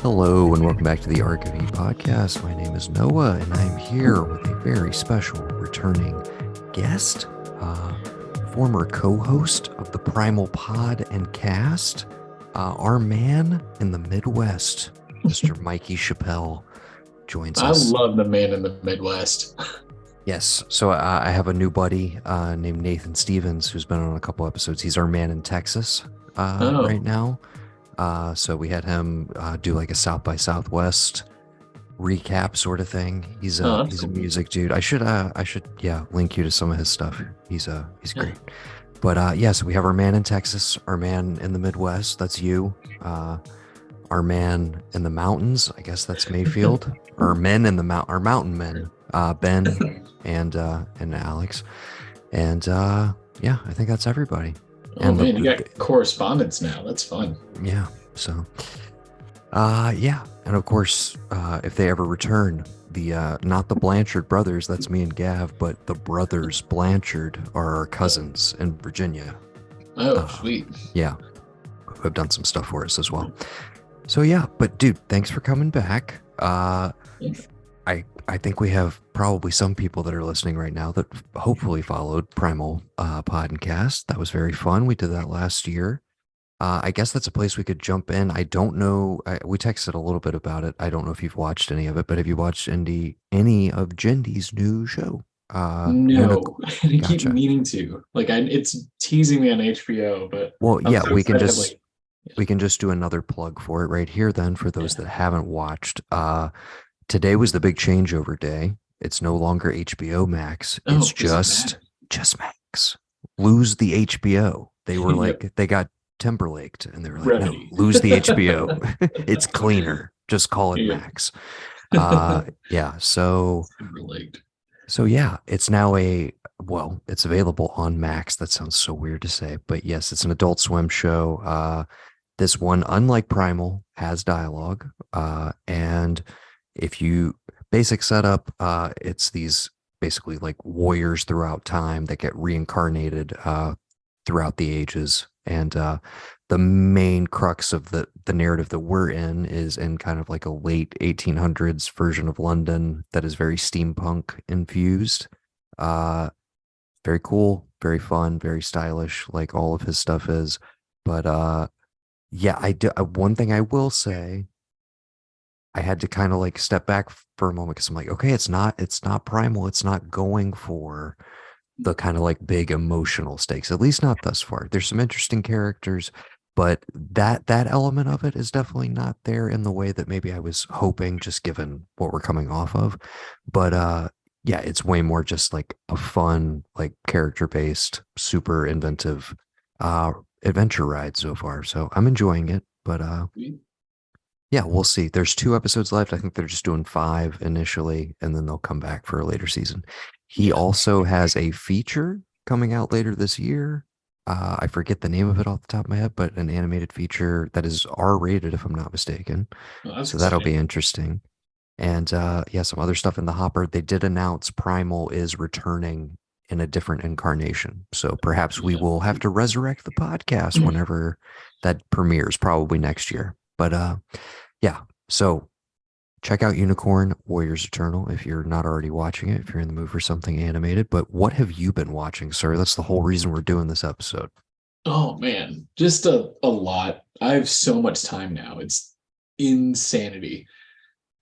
Hello and welcome back to the ARK of E podcast. My name is Noah and I'm here with a very special returning guest, former co-host of the Primal pod and cast, our man in the Midwest, Mr. Mikey Chappell, joins us. I love the man in the Midwest. Yes, so I have a new buddy named Nathan Stevens who's been on a couple episodes. He's our man in Texas right now. So we had him do like a South by Southwest recap sort of thing. He's a music dude. I should link you to some of his stuff. He's great. But so we have our man in Texas, our man in the Midwest, that's you. Our man in the mountains, I guess that's Mayfield. Our men in the our mountain men, Ben and Alex. And I think that's everybody. Oh man, you got correspondence now. That's fun. Yeah. So, and of course, if they ever return, the not the Blanchard brothers, that's me and Gav, but the brothers Blanchard are our cousins in Virginia. Oh, sweet. Yeah, who have done some stuff for us as well. So yeah, but dude, thanks for coming back. I think we have probably some people that are listening right now that hopefully followed Primal podcast. That was very fun. We did that last year. I guess that's a place we could jump in. I don't know. We texted a little bit about it. I don't know if you've watched any of it, but have you watched any of Jindy's new show? No, I keep meaning to. It's teasing me on HBO, but we can just do another plug for it right here. Then for those that haven't watched, today was the big changeover day. It's no longer HBO Max. It's just Max. Lose the HBO. They were they got Timberlaked and they were like, no, lose the HBO. It's cleaner. Just call it Max. So it's now it's available on Max. That sounds so weird to say, but yes, it's an Adult Swim show. This one, unlike Primal, has dialogue. And if you basic setup, it's these basically like warriors throughout time that get reincarnated throughout the ages. And the main crux of the narrative that we're in is in kind of like a late 1800s version of London that is very steampunk infused. Very cool, very fun, very stylish, like all of his stuff is. But one thing I will say, I had to kind of like step back for a moment because I'm like, okay, it's not Primal. It's not going for the kind of like big emotional stakes, at least not thus far. There's some interesting characters, but that element of it is definitely not there in the way that maybe I was hoping, just given what we're coming off of. But it's way more just like a fun, like character-based, super inventive adventure ride so far. So I'm enjoying it, but we'll see. There's 2 episodes left. I think they're just doing 5 initially, and then they'll come back for a later season. He also has a feature coming out later this year. I forget the name of it off the top of my head, but an animated feature that is R-rated, if I'm not mistaken. So that'll be interesting. And some other stuff in the hopper. They did announce Primal is returning in a different incarnation. So perhaps we will have to resurrect the podcast whenever that premieres, probably next year. But so check out Unicorn Warriors Eternal if you're not already watching it, if you're in the mood for something animated. But what have you been watching, sir? That's the whole reason we're doing this episode. Oh man, just a lot. I have so much time now. It's insanity.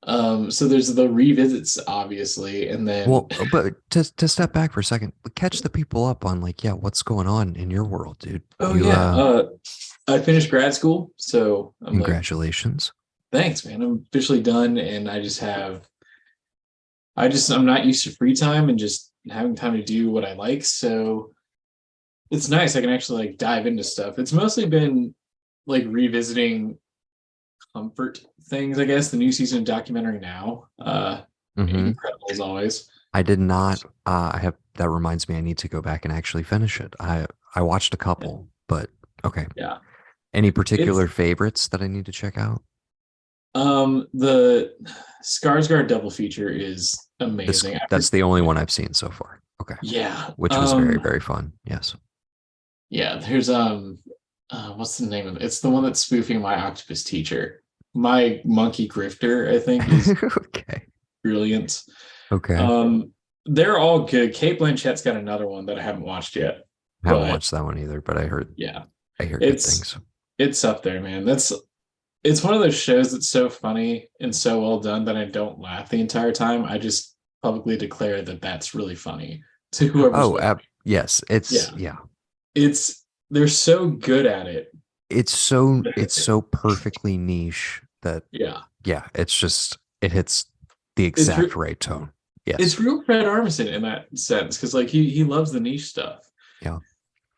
So there's the revisits, obviously, and then but to step back for a second, catch the people up on what's going on in your world, dude. I finished grad school, so congratulations. Thanks, man. I'm officially done, and I'm not used to free time and just having time to do what I like. So it's nice. I can actually dive into stuff. It's mostly been revisiting comfort things, I guess. The new season of Documentary Now, incredible as always. I did not. That reminds me, I need to go back and actually finish it. I watched a couple, but okay. Yeah. Any particular favorites that I need to check out? The Skarsgård double feature is amazing. That's the only one I've seen so far. Okay. Yeah. Which was very, very fun. Yes. Yeah. There's what's the name of it? It's the one that's spoofing My Octopus Teacher. My monkey grifter, I think, is Okay. brilliant. Okay. Um, they're all good. Kate Blanchett's got another one that I haven't watched yet, I haven't but watched that one either, but yeah, I hear good it's things. it's up there, man. It's one of those shows that's so funny and so well done that I don't laugh the entire time. I just publicly declare that that's really funny to whoever's Oh, with me. yes. Yeah, Yeah. it's they're so good at it. It's so perfectly niche that Yeah, yeah, it hits the it's exact right tone. Yes. it's real Fred Armisen in that sense because like he loves the niche stuff, Yeah.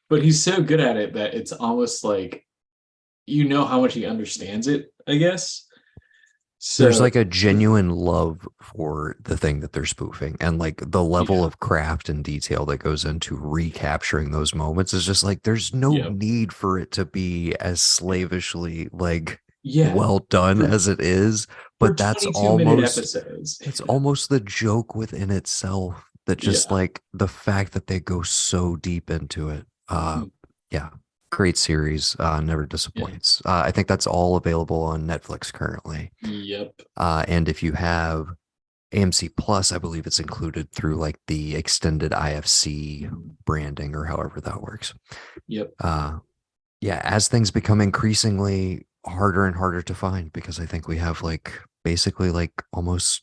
but he's so good at it that it's almost like you know how much he understands it, I guess. There's So like a genuine love for the thing that they're spoofing, and like the level yeah, of craft and detail that goes into recapturing those moments is just like there's no yeah, need for it to be as slavishly like yeah. well done For as it is, for but 22-minute episodes. it's almost the joke within itself that just Yeah. like the fact that they go so deep into it. Mhm. Yeah, great series. Never Yeah. disappoints. I think that's all available on Netflix currently. Yep. And if you have AMC Plus, I believe it's included through like the extended IFC branding or however that works. Yep. Uh, yeah, as things become increasingly harder and harder to find, because I think we have like basically like almost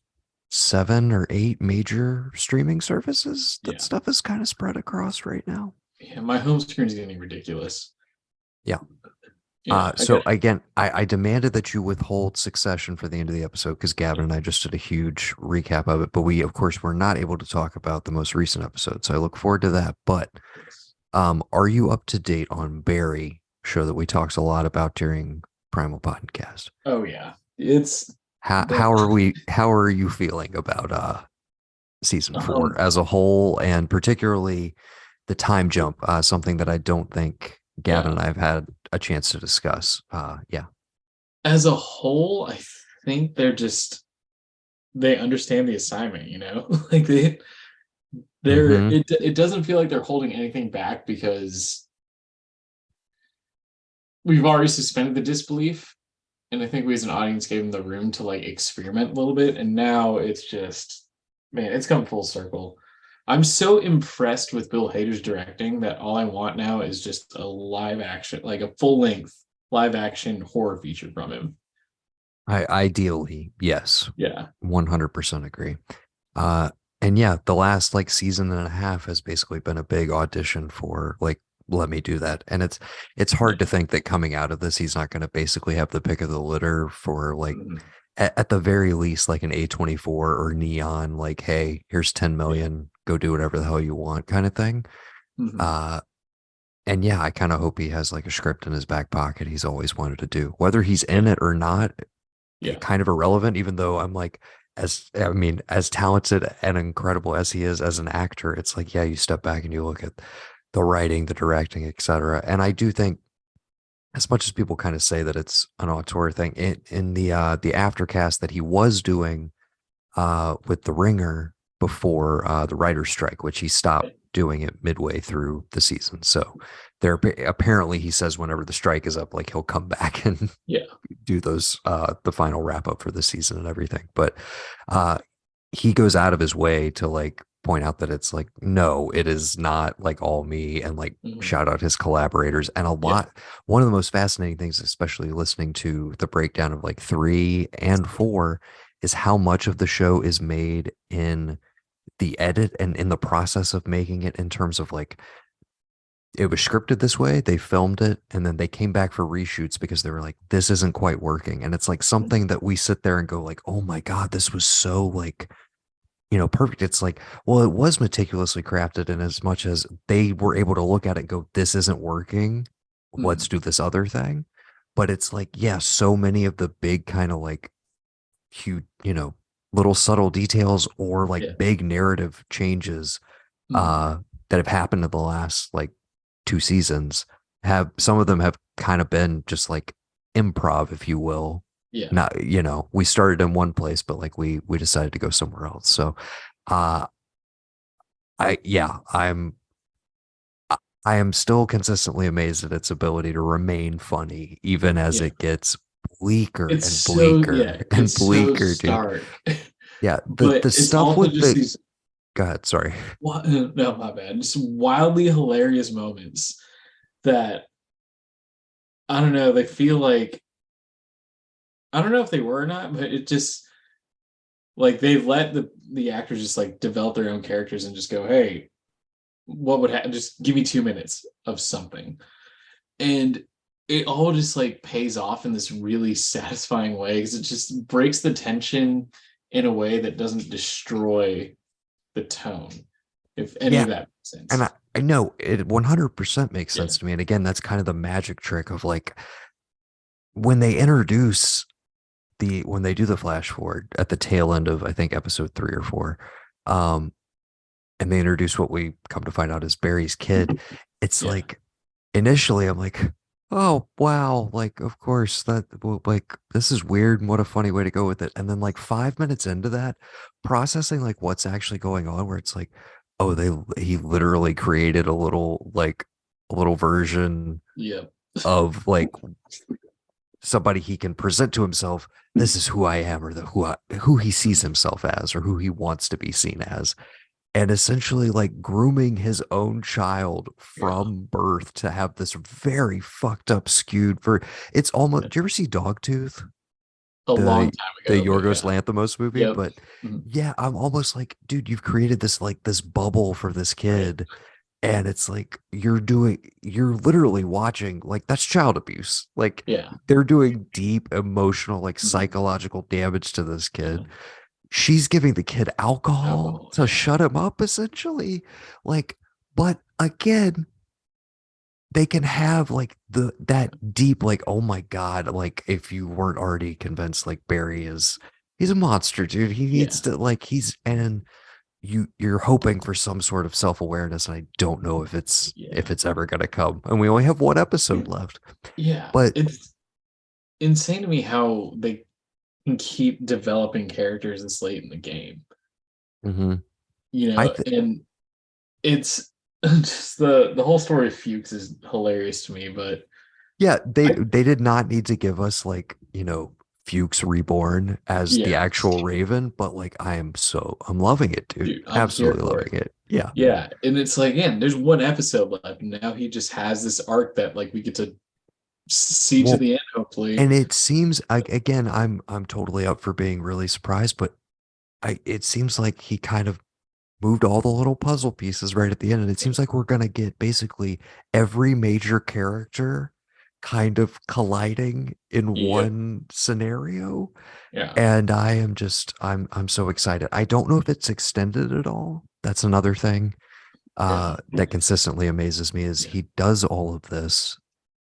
7 or 8 major streaming services that Yeah. stuff is kind of spread across right now. Yeah. My home screen is getting ridiculous. Yeah. Yeah. I So got again, I demanded that you withhold Succession for the end of the episode because Gavin and I just did a huge recap of it, but we of course were not able to talk about the most recent episode. So I look forward to that. But this. are you up to date on Barry, show that we talked a lot about during Primal Podcast? Oh yeah. It's the How are you feeling about season 4 um as a whole, and particularly the time jump, something that I don't think Gavin yeah. and I have had a chance to discuss. Yeah. As a whole, I think they understand the assignment, you know? Like Mm-hmm. it doesn't feel like they're holding anything back because we've already suspended the disbelief. And I think we as an audience gave them the room to like experiment a little bit. And now it's just, man, it's come full circle. I'm so impressed with Bill Hader's directing that all I want now is just a live action, like a full length live action horror feature from him. Ideally, yes, Yeah. 100% agree. Uh, and yeah, the last like season and a half has basically been a big audition for like, let me do that. And it's Yeah. hard to think that coming out of this, he's not going to basically have the pick of the litter for like, Mhm. at the very least, like an A24 or Neon, like, hey, here's 10 Yeah. million, go do whatever the hell you want kind of thing. Mhm. Uh, and yeah, I kind of hope he has like a script in his back pocket he's always wanted to do. Whether he's Yeah. in it or not, Yeah. kind of irrelevant, even though I'm like, I mean, as talented and incredible as he is as an actor, it's like, yeah, you step back and you look at the writing, the directing, etc. And I do think, as much as people kind of say that it's an auteur thing, in the aftercast that he was doing with The Ringer before the writer's strike, which he stopped doing it midway through the season. So there apparently he says whenever the strike is up, like he'll come back and Yeah. do those the final wrap up for the season and everything. But uh he goes out of his way to like point out that it's like, no, it is not like all me, and like Mhm. shout out his collaborators. And a Yeah. lot, one of the most fascinating things, especially listening to the breakdown of like 3 and 4, is how much of the show is made in the edit and in the process of making it, in terms of like it was scripted this way, they filmed it, and then they came back for reshoots because they were like, this isn't quite working. And it's like something that we sit there and go like, oh my God, this was so like, perfect. It's like, well, it was meticulously crafted in as much as they were able to look at it and go, this isn't working. Let's Mhm. do this other thing. But it's like, yeah, so many of the big kind of like huge, little subtle details or Yeah. like big narrative changes Mhm. uh that have happened in the last like 2 seasons, have some of them have kind of been just like improv, if you will. Yeah. Not, we started in one place, but like we decided to go somewhere else. So uh I yeah, I am still consistently amazed at its ability to remain funny even as Yeah. it gets bleaker It's and so, yeah, bleaker and it's so bleaker, dude. stark. Yeah, But the it's stuff also with just the these God, sorry. no, my bad. Just wildly hilarious moments that I don't know, they feel like I don't know if they were or not, but it just like they let the actors just like develop their own characters and just go, hey, what would happen? Just give me 2 minutes of something. And it all just like pays off in this really satisfying way because it just breaks the tension in a way that doesn't destroy the tone, if any Yeah, of that makes and sense. I know it 100% makes Yeah. sense to me. And again, that's kind of the magic trick of like when they introduce when they do the flash forward at the tail end of I think episode 3 or 4, um, and they introduce what we come to find out is Barry's kid. It's Yeah. like initially I'm like, oh wow, like of course that well, like this is weird and what a funny way to go with it. And then like 5 minutes into that, processing like what's actually going on, where it's like, oh, he literally created a little version Yeah. of like somebody he can present to himself. This is who I am, or who he sees himself as, or who he wants to be seen as, and essentially like grooming his own child Yeah. from birth to have this very fucked up skewed for it's almost do you ever see Dogtooth? A long The time the ago, but Yorgos yeah. Lanthimos movie, Yep. but Mhm. yeah, I'm almost like, dude, you've created this like this bubble for this Right. kid, and it's like you're literally watching like that's child abuse. Like Yeah. they're doing deep emotional, like Mhm. psychological damage to this Yeah. kid. She's giving the kid alcohol Alcohol. to Yeah. shut him up, essentially. Like, but again, they can have like that deep, like, oh my God, like if you weren't already convinced, like Barry is he's a monster, dude. He needs Yeah. to like and you're hoping for some sort of self-awareness, and I don't know if Yeah. it's ever gonna come. And we only have one episode left. Yeah. But It's insane to me how they can keep developing characters this late in the game. mhm, You I know, think and it's just the whole story of Fuchs is hilarious to me, but yeah, I they did not need to give us like, Fuchs reborn as the yeah, actual Raven, but like I'm loving it, dude. dude, I'm here Absolutely for it. loving it. Yeah. Yeah, and it's like, again, there's one episode left, and now he just has this arc that like we get to see to Well, the end, hopefully. and it seems again, I'm totally up for being really surprised, but it seems like he kind of moved all the little puzzle pieces right at the end, and it seems like we're gonna get basically every major character kind of colliding in Yep. one scenario. Yeah. And I'm so excited. I don't know if it's extended at all. That's another thing Yeah. that consistently amazes me is Yeah. he does all of this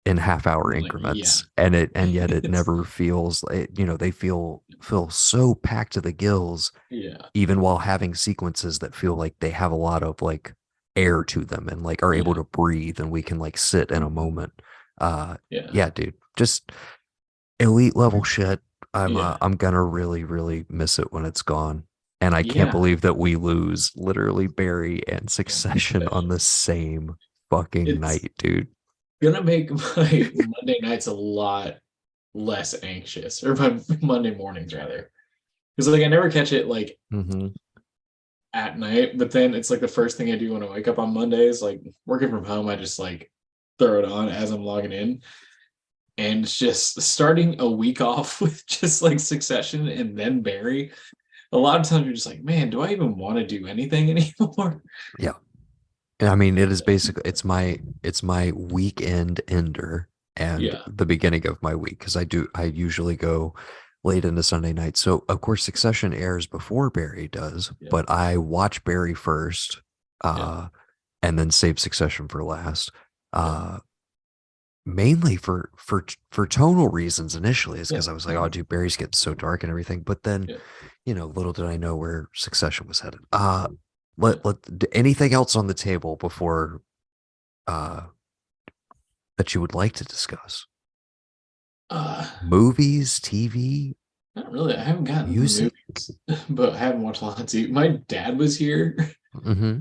in half-hour Like, yeah. increments, and yet it It's never feels they feel so packed to the gills, yeah. even while having sequences that feel like they have a lot of like air to them and like are able Yeah. to breathe, and we can like sit in a moment. Yeah. Yeah, dude, just elite level shit. Yeah. I'm gonna really really miss it when it's gone, and I can't Yeah. believe that we lose literally Barry and And Succession on Succession. the same fucking It's night, dude. gonna make my Monday nights a lot less anxious, or my Monday mornings rather. Because like I never catch it like Hmm. at night, but then it's like the first thing I do when I wake up on Mondays, like working from home, I just like throw it on as I'm logging in. And it's just starting a week off with just like Succession and then Barry. A lot of times you're just like, man, do I even want to do anything anymore? Yeah, and I mean it is basically it's my weekend ender and Yeah. the beginning of my week, because I usually go late into Sunday night. So of course Succession airs before Barry does, Yeah. but I watch Barry first, Yeah. uh, and then save Succession for last. Yeah. Uh, Mainly for tonal reasons initially, is Yeah. because I was like, oh dude, Barry's getting so dark and everything. But then, Yeah. little did I know where Succession was headed. Yeah. Anything else on the table before uh that you would like to discuss? Uh, Movies, TV, Not really. I haven't gotten to the music? movies, but I haven't watched a lot of TV. My dad was here. Mm-hmm.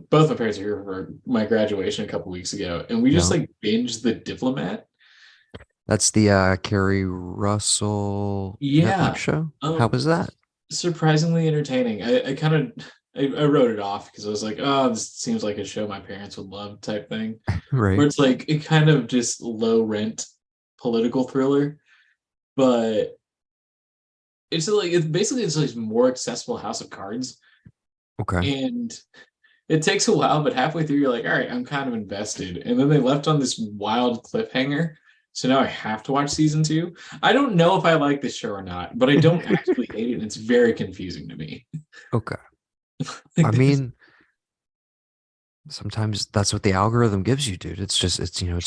Both my parents are here for my graduation a couple weeks ago, and we just Yeah. like binged The Diplomat. That's the Carrie Russell Netflix Yeah. show. How Um, was that? Surprisingly entertaining. I kind of I wrote it off because I was like, oh, this seems like a show my parents would love type thing. Where Right. it's like it kind of just low rent political thriller, but it's basically it's like more accessible House of Cards. Okay. And it takes a while, but halfway through you're like, all right, I'm kind of invested. And then they left on this wild cliffhanger. So now I have to watch season two. I don't know if I like this show or not, but I don't actually hate it. And it's very confusing to me. Okay. I Like there's mean, sometimes that's what the algorithm gives you, dude. It's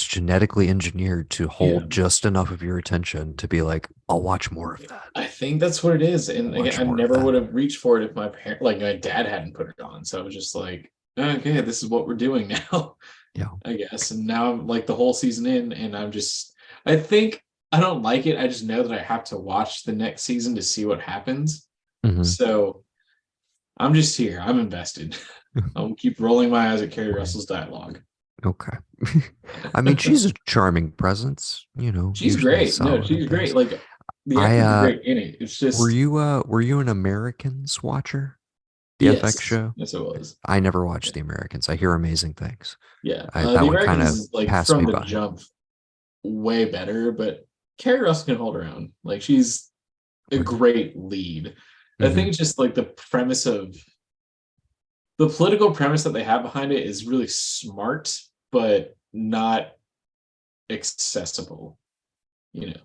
genetically engineered to yeah. hold just enough of your attention to be like, I'll watch more of that. I think that's what it is. I'll And again, watch I more of never that. would have reached for it if like my dad hadn't put it on. So I was just like, okay, this is what we're doing now, Yeah. I guess. And now I'm like the whole season in, and I think I don't like it. I just know that I have to watch the next season to see what happens. Hmm. So I'm just here. I'm invested. I'll keep rolling my eyes at Carrie Right. Russell's dialogue. Okay. I mean, she's a charming presence, She's usually great. No, solid in she's great. things. Like the I actors are great in it. It's just were you an Americans watcher? The FX yes, show? yes, it was. I never watched Yeah. The Americans. I hear amazing things. Yeah. That The one kind Americans of is like passed me from the by. jump way better, but Carrie Russell can hold her own. Like she's a Right. great lead. I think Hmm. it's just like the political premise that they have behind it is really smart, but not accessible, you know,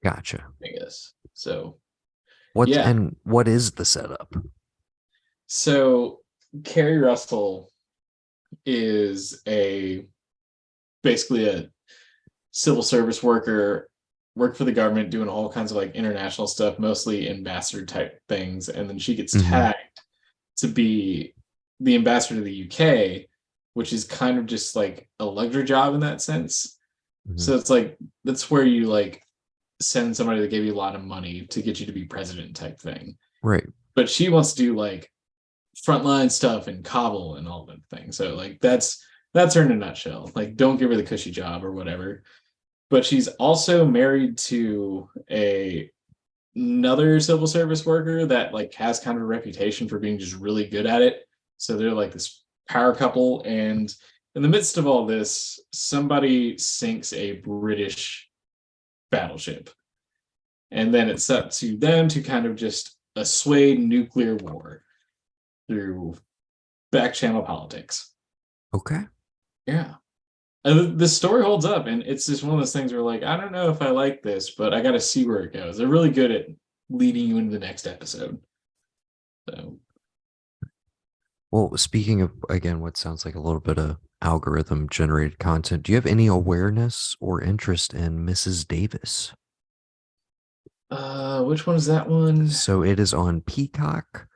Gotcha. I guess. So What's yeah. and what is the setup? So Carrie Russell is a basically a civil service worker, worked for the government doing all kinds of like international stuff, mostly ambassador type things. And then she gets Hmm. tagged to be the ambassador to the UK, which is kind of just like a luxury job in that sense. Hmm. So it's like that's where you like send somebody that gave you a lot of money to get you to be president type thing. Right. But she wants to do like frontline stuff in Kabul and all that thing. So like that's her in a nutshell. Like don't give her the cushy job or whatever. But she's also married to a another civil service worker that like has kind of a reputation for being just really good at it. So they're like this power couple, and in the midst of all this, somebody sinks a British battleship, and then it's up to them to kind of just assuage nuclear war through back channel politics. Okay. Yeah. And the story holds up, and it's just one of those things where like I don't know if I like this, but I got to see where it goes. They're really good at leading you into the next episode. So Well, speaking of again, what sounds like a little bit of algorithm generated content, do you have any awareness or interest in Mrs. Davis? which one is that one? So it is on Peacock.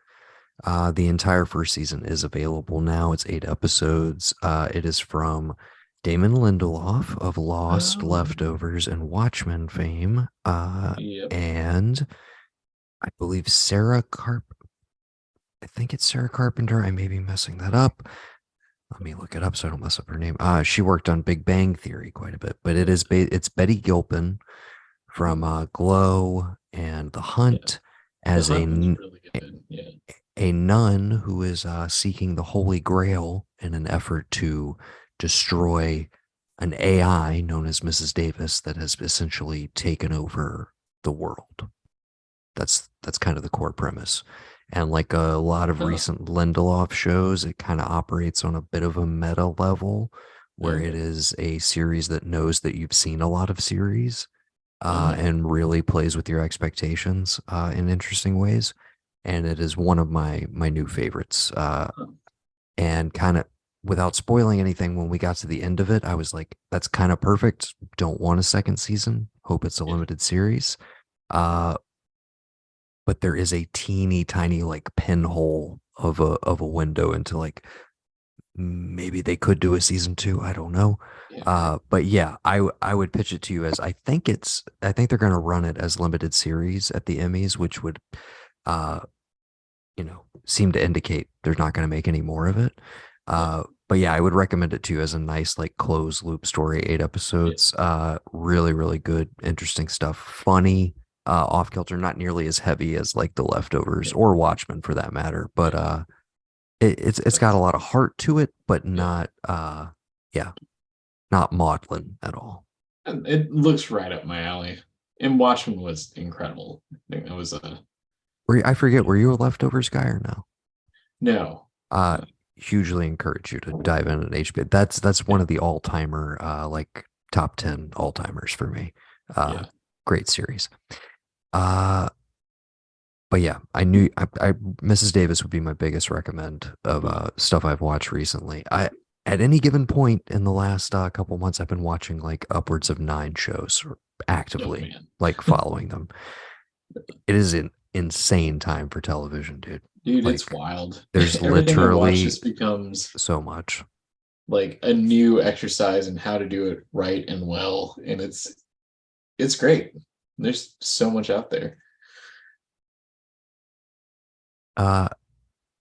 The entire first season is available now. It's 8 episodes. It is from Damon Lindelof of Lost, Oh, Leftovers, and Watchmen fame. yep. And I believe Sarah Carp. I think it's Sarah Carpenter. I may be messing that up. Let me look it up so I don't mess up her name. She worked on Big Bang Theory quite a bit, but it's Betty Gilpin from Glow and The Yeah. Hunt The as Hunt was really good. Yeah. a nun who is seeking the Holy Grail in an effort to destroy an AI known as Mrs. Davis that has essentially taken over the world. That's kind of the core premise. And like a lot of Huh. recent Lindelof shows, it kind of operates on a bit of a meta level where it Okay. is a series that knows that you've seen a lot of series Uh-huh. and really plays with your expectations in interesting ways. And it is one of my new favorites. Huh. And kind of without spoiling anything, when we got to the end of it, I was like, that's kind of perfect. Don't want a second season. Hope it's a Yeah. limited series. Uh, but there is a teeny tiny like pinhole of a window into like maybe they could do a season two. I don't know. Yeah. But yeah, I would pitch it to you as I think they're gonna run it as limited series at the Emmys, which would seem to indicate they're not gonna make any more of it. Yeah. but yeah, I would recommend it to you as a nice like closed loop story, 8 episodes. Really, really good, interesting stuff. Funny, off kilter, not nearly as heavy as like The Leftovers Yeah, or Watchmen for that matter, but yeah, it's got a that's lot of heart to it, but yeah. not yeah, not maudlin at all. And it looks right up my alley. And Watchmen was incredible. I think that was a I forget, were you a Leftovers guy or no? no. Uh, No. hugely encourage you to dive in at HBO. That's Yeah, one of the all timer like top 10 all timers for me. Uh, yeah. great series. Uh, but yeah, I knew Mrs. Davis would be my biggest recommend of stuff I've watched recently. I At any given point in the last couple months, I've been watching like upwards of 9 shows Oh actively, man. like following them. It is an insane time for television, dude. Dude, it's Like wild. there's Everything I watch literally just becomes so much. like a new exercise in how to do it right and well. And it's great. There's so much out there. Uh,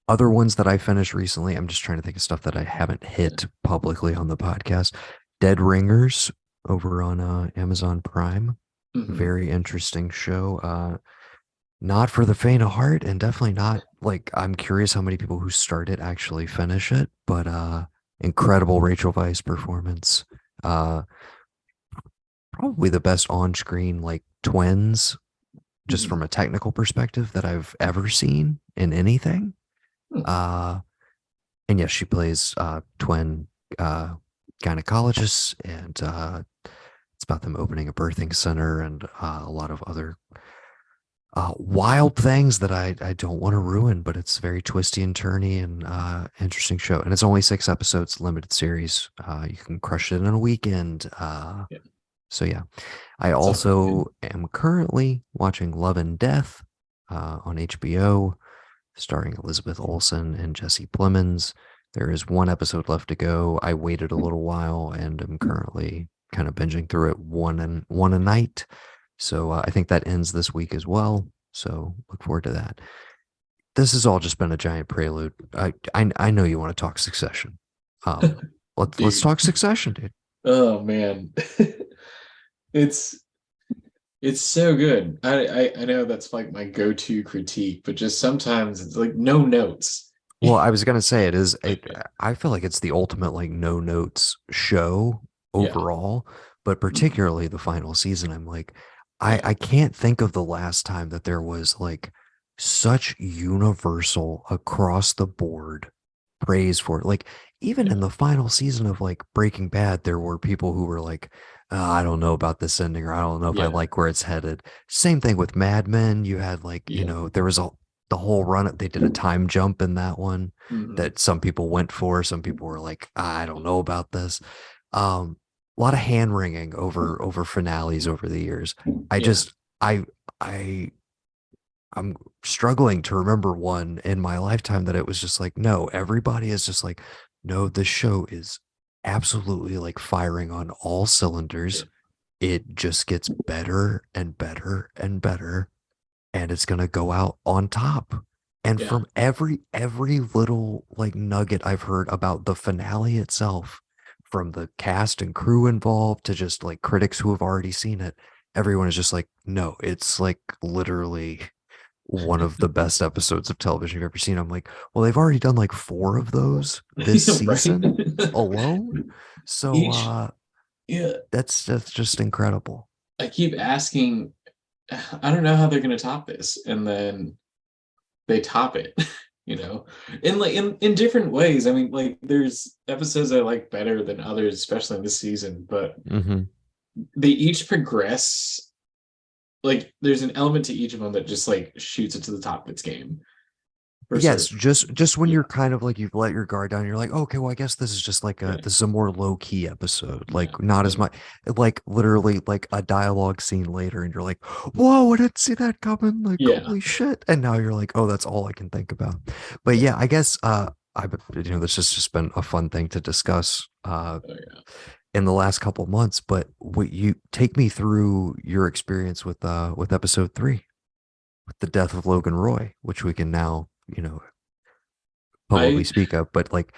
Other ones that I finished recently, I'm just trying to think of stuff that I haven't hit publicly on the podcast. Dead Ringers over on Amazon Prime. Hmm. Very interesting show. Not for the faint of heart, and definitely not like I'm curious how many people who start it actually finish it, but incredible Rachel Weisz performance. Uh Probably the best on-screen like twins just Hmm. from a technical perspective that I've ever seen in anything. Uh and yes, she plays twin uh, gynecologists, and it's about them opening a birthing center and a lot of other wild things that I don't want to ruin, but it's very twisty and turny and interesting show. And it's only 6 episodes, limited series. You can crush it in a weekend. Yeah, So yeah, I sounds good. also am currently watching Love and Death on HBO, starring Elizabeth Olsen and Jesse Plemons. There is 1 episode left to go. I waited a little while and am currently kind of binging through it one a night. So I think that ends this week as well. So look forward to that. This has all just been a giant prelude. I know you want to talk Succession. Um, let's Dude. talk Succession, dude. Oh man. It's it's so good. I know that's like my go-to critique, but just sometimes it's like no notes. Well, I was gonna say Okay. I feel like it's the ultimate like no notes show Yeah. overall, but Mhm. particularly the final season. I'm like, Yeah. I can't think of the last time that there was like such universal across the board praise for it. Like even Yeah. in the final season of like Breaking Bad, there were people who were like, I don't know about this ending, or I don't know if I Yeah. like where it's headed. Same thing with Mad Men. You had like, Yeah. there was the whole run. They did a time jump in that one Hmm. that some people went for. Some people were like, I don't know about this. Um, a lot of hand wringing over finales over the years. I Yeah. just I I'm struggling to remember one in my lifetime that it was just like, no, everybody is just like, no, this show is absolutely like firing on all cylinders. Yeah. It just gets better and better and better, and it's gonna go out on top. And Yeah. from every little like nugget I've heard about the finale itself, from the cast and crew involved to just like critics who have already seen it, everyone is just like, no, it's like literally one of the best episodes of television you've ever seen. I'm like, well, they've already done like 4 of those this Right. season alone. So Each, yeah. that's just incredible. I keep asking, I don't know how they're gonna top this. And then they top it, you know, in like in different ways. I mean, like there's episodes I like better than others, especially in this season, but Hmm. they each progress. Like there's an element to each of them that just like shoots it to the top of its game for Yes, certain. just when you're Yeah, kind of like you've let your guard down, you're like, okay, well, I guess this is just like yeah, this is a more low key episode, yeah, like not as and much, like literally like a dialogue scene later, and you're like, whoa, I didn't see that coming, like yeah, holy shit, and now you're like, oh, that's all I can think about. But yeah, yeah, I guess this has just been a fun thing to discuss oh, yeah. in the last couple months. But what you take me through your experience with episode 3, with the death of Logan Roy, which we can now publicly I speak of, but like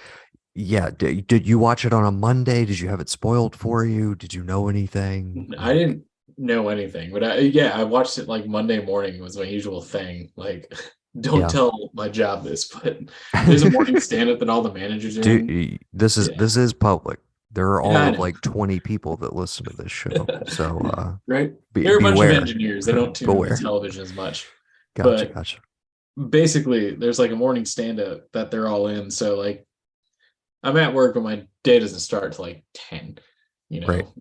Yeah, did you watch it on a Monday? Did you have it spoiled for you? Did you know anything? I Like, didn't know anything, but I watched it like Monday morning was my usual thing. Like, don't yeah. tell my job this, but there's a morning stand up that all the managers are in. Yeah. This is public. There are Yeah, all I of know. like 20 people that listen to this show. So Right? They're a bunch of beware. engineers. They don't tune into Beware. television as much. Gotcha, But gotcha. basically, there's like a morning stand up that they're all in. So like I'm at work, but my day doesn't start till like 10. You Right. know,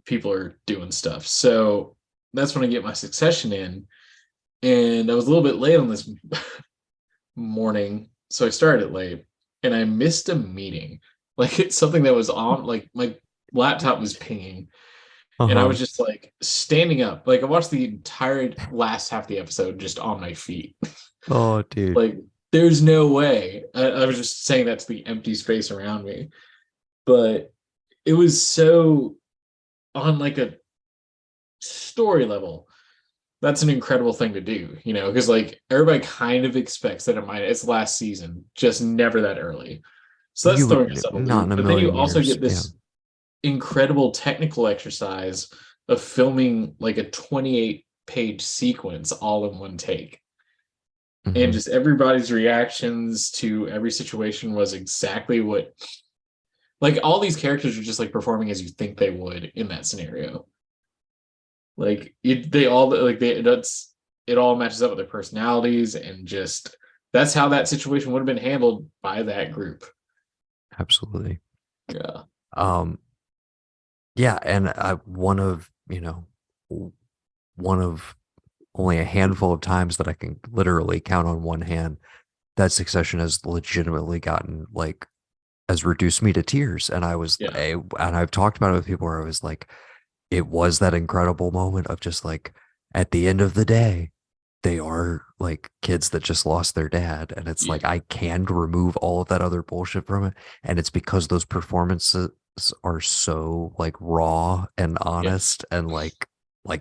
people are doing stuff. So that's when I get my succession in. And I was a little bit late on this morning. So I started late and I missed a meeting. Like it's something that was on, like my laptop was pinging. And I Uh-huh. was just like standing up. Like I watched the entire last half of the episode just on my feet. Oh, dude. Like there's no way. I was just saying that to the empty space around me. But it was so on like a story level. That's an incredible thing to do, you know, because like everybody kind of expects that it's last season, just never that early. So that's You throwing would us off a not in loop. a But then you million also years. get Yeah. this incredible technical exercise of filming like a 28-page sequence all in one take. And Hmm. just everybody's reactions to every situation was exactly what, like all these characters are just like performing as you think they would in that scenario. Like they all like it all matches up with their personalities and just that's how that situation would have been handled by that group. Absolutely. Yeah. Um, yeah, and one of only a handful of times that I can literally count on one hand that Succession has legitimately gotten like has reduced me to tears. And Yeah. and I've talked about it with people where I was like, it was that incredible moment of just like at the end of the day, they are like kids that just lost their dad. And it's Yeah. like I can remove all of that other bullshit from it. And it's because those performances are so like raw and Yeah. honest and like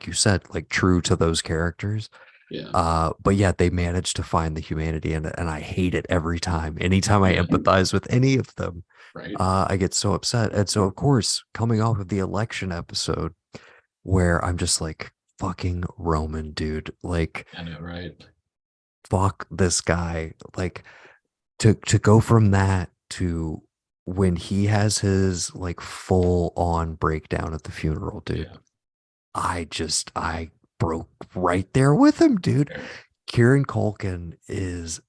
you said, like true to those characters. Yeah. But yeah, they managed to find the humanity in it, and I hate it every time. Anytime I Yeah. empathize with any of them, Right. I get so upset. And so, of course, coming off of the election episode, where I'm just like, fucking Roman, dude, like, I know, right? fuck this guy. Like, to go from that to when he has his like full on breakdown at the funeral, dude. Yeah. I broke right there with him, dude. Yeah. Kieran Culkin is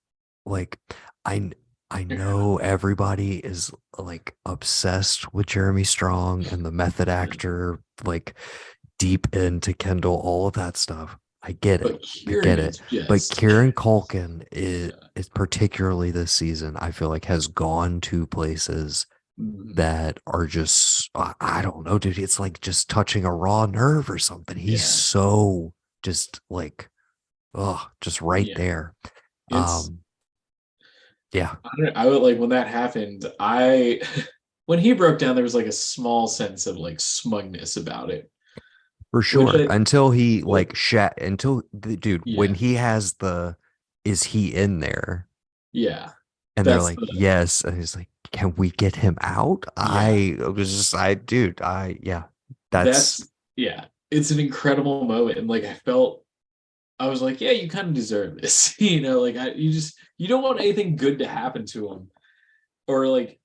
like I I know everybody is like obsessed with Jeremy Strong and the method Yeah. actor, like deep into Kendall, all of that stuff. I get it. But I Kieran get it. is But just Kieran Culkin yeah. is particularly this season, I feel like has gone to places Mhm. that are just I don't know, dude. It's like just touching a raw nerve or something. He's Yeah. so just like oh, just right Yeah. there. It's Um, yeah, I would like when that happened, I when he broke down, there was like a small sense of like smugness about it, for which sure. I Until he but like shat until the dude when yeah, he has the is he in there? yeah. And they're That's like, the yes. And he's like, can we get him out? yeah. I was just dude, yeah, that's That's yeah. It's an incredible moment. And like I was like, yeah, you kind of deserve this. You know, like you don't want anything good to happen to him. Or like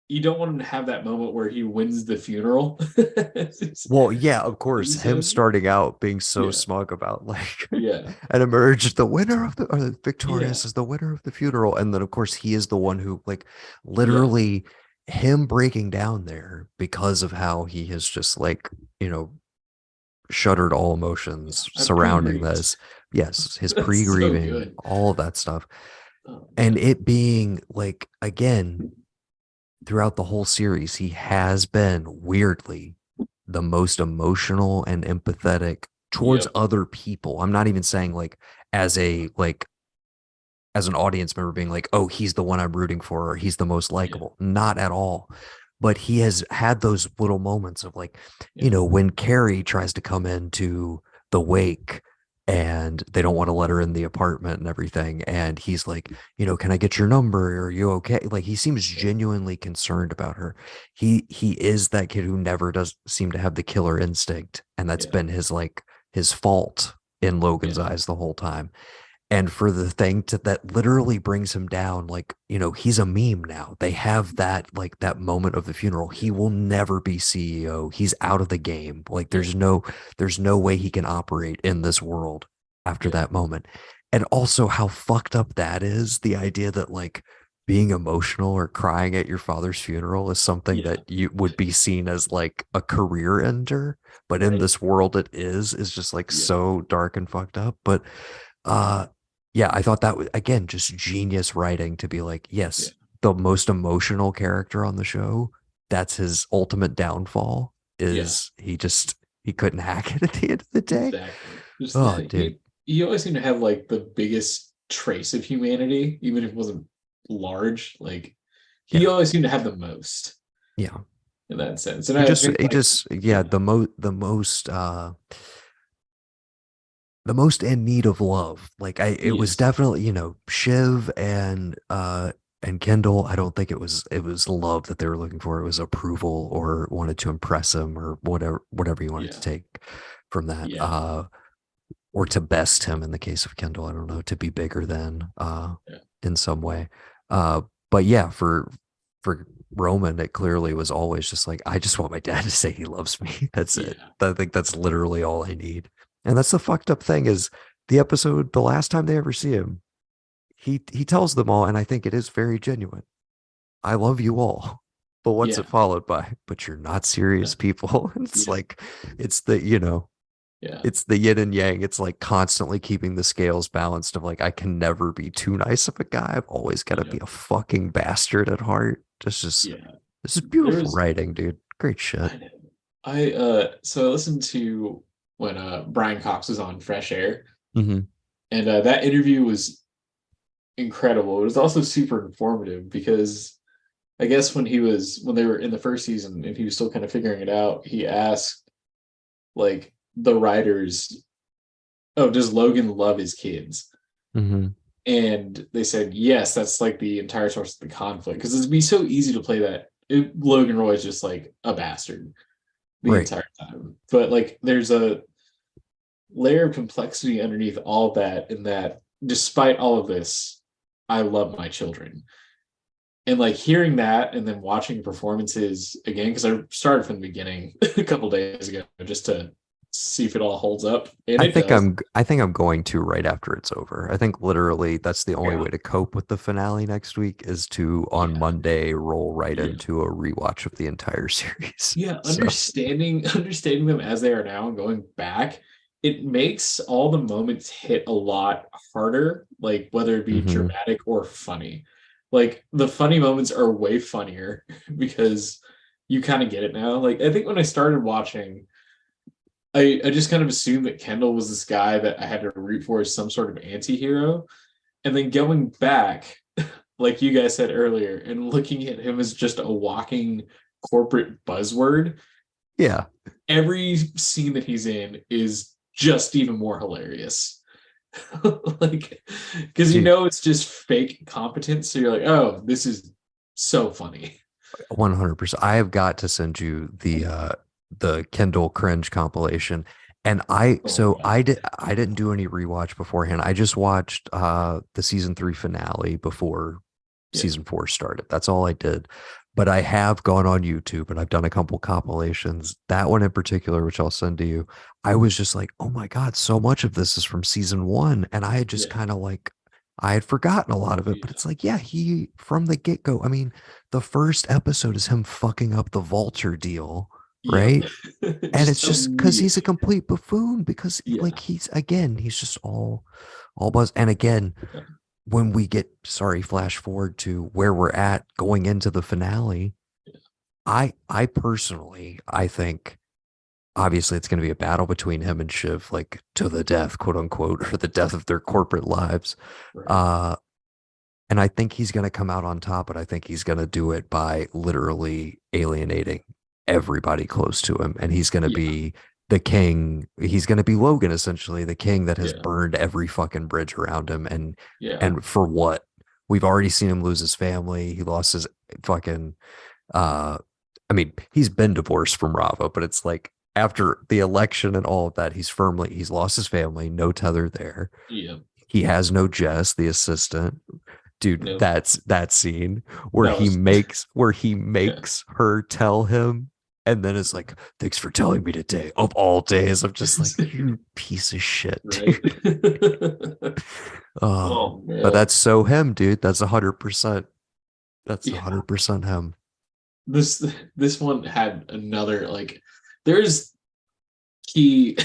you don't want him to have that moment where he wins the funeral. well, yeah, of course. Him Episode. starting out being so Yeah. smug about like Yeah. and emerged the winner of the or Yeah. victorious is the winner of the funeral. And then of course he is the one who like Yeah. literally him breaking down there because of how he has just like, you know, shuttered all Yeah. emotions I've surrounding pre-grieved. this. Yes, his That's so pre-grieving, good. all of that stuff. Oh And man. it being like again, throughout the whole series, he has been weirdly the most emotional and empathetic towards Yep. other people. I'm not even saying like as a like as an audience member being like, oh, he's the one I'm rooting for or he's the most Yeah. likable. Not at all. But he has had those little moments of like, Yeah. when Carrie tries to come into the wake and they don't want to let her in the apartment and everything. And he's like, can I get your number? Are you okay? Like he seems genuinely concerned about her. He is that kid who never does seem to have the killer instinct, and that's Yeah. been his fault in Logan's Yeah. eyes the whole time. And for the thing that literally brings him down, like, he's a meme now. They have that, like, that moment of the funeral. He will never be CEO. He's out of the game. Like Yeah. there's no way he can operate in this world after Yeah. that moment. And also how fucked up that is, the idea that like being emotional or crying at your father's funeral is something Yeah. that you would be seen as like a career ender, but in Right. this world it is just like Yeah. so dark and fucked up. But uh yeah, I thought that was again just genius writing to be like, Yeah. yes, the most emotional character on the show, that's his ultimate downfall, Yeah. is he couldn't hack it at the end of the day. Exactly. Just Oh, dude. he always seemed to have like the biggest trace of humanity, even if it wasn't large. Like he Yeah. always seemed to have the most Yeah. in that sense. And He I just think he like just yeah, yeah, the most in need of love. Like it was yes. definitely, Shiv and Kendall. I don't think it was love that they were looking for. It was approval or wanted to impress him or whatever you wanted to Yeah. take from that. Yeah. Or to best him in the case of Kendall. I don't know, to be bigger than Yeah. in some way. Uh but yeah, for Roman, it clearly was always just like, I just want my dad to say he loves me. That's it. Yeah. I think that's literally all I need. And that's the fucked up thing is the last time they ever see him, he tells them all, and I think it is very genuine. I love you all. But what's Yeah. it followed by? But you're not serious people. It's Yeah. like it's it's the yin and yang. It's like constantly keeping the scales balanced of like, I can never be too nice of a guy. I've always got to Yeah. be a fucking bastard at heart. Yeah. This is There beautiful was writing, dude. Great shit. I know. So I listened to when Brian Cox was on Fresh Air, Hmm. and that interview was incredible. It was also super informative because I guess when they were in the first season and he was still kind of figuring it out, he asked like the writers, "Oh, does Logan love his kids?" Hmm. And they said, "Yes, that's like the entire source of the conflict because it'd be so easy to play that Logan Roy is just like a bastard the Right. entire time." But like there's a layer of complexity underneath all of that, in that despite all of this, I love my children. And like hearing that and then watching performances again, because I started from the beginning a couple days ago just to see if it all holds up, and it does. I think I'm going to right after it's over. I think literally that's the only Yeah, way to cope with the finale next week is to on yeah, Monday roll right yeah, into a rewatch of the entire series. yeah. So, Understanding them as they are now and going back, it makes all the moments hit a lot harder, like whether it be mhm. dramatic or funny. Like the funny moments are way funnier because you kind of get it now. Like I think when I started watching, I just kind of assumed that Kendall was this guy that I had to root for as some sort of anti-hero. And then going back, like you guys said earlier, and looking at him as just a walking corporate buzzword, Yeah. every scene that he's in is just even more hilarious. Like, because you Dude, know it's just fake competence. So you're like, oh, this is so funny. 100%. I have got to send you the Kindle cringe compilation. And I Oh my so God. I didn't do any rewatch beforehand. I just watched the season 3 finale before Yeah. season 4 started. That's all I did. But I have gone on YouTube and I've done a couple compilations. That one in particular, which I'll send to you, I was just like, oh my God, so much of this is from season 1. And I had just Yeah. kind of like I had forgotten a lot of it, but Yeah. it's like, yeah, he from the get-go. I mean, the first episode is him fucking up the Vulture deal, Yep. right? And it's Just just because he's a immediately. complete buffoon, because like Yeah. he's just all buzz. And again, Yeah. when we get, sorry, flash forward to where we're at going into the finale, I personally, I think obviously it's going to be a battle between him and Shiv, like to the death, quote unquote, or the death of their corporate lives. Right. Uh, and I think he's going to come out on top, but I think he's going to do it by literally alienating everybody close to him. And he's going to Yeah. be the king, he's going to be Logan, essentially the king that has Yeah. burned every fucking bridge around him. Yeah. And for what? We've already seen him lose his family. He lost his fucking uh I mean, he's been divorced from Rava, but it's like after the election and all of that, he's lost his family, no tether there. Yeah. He has no Jess, the assistant. Dude, No, that's that scene where that was he yeah. makes her tell him, and then it's like, thanks for telling me today. Of all days, I'm just like, you piece of shit, Right. dude. Oh, Oh but man. that's so him, dude. That's 100%. That's Yeah. 100% him. This one had another like there's key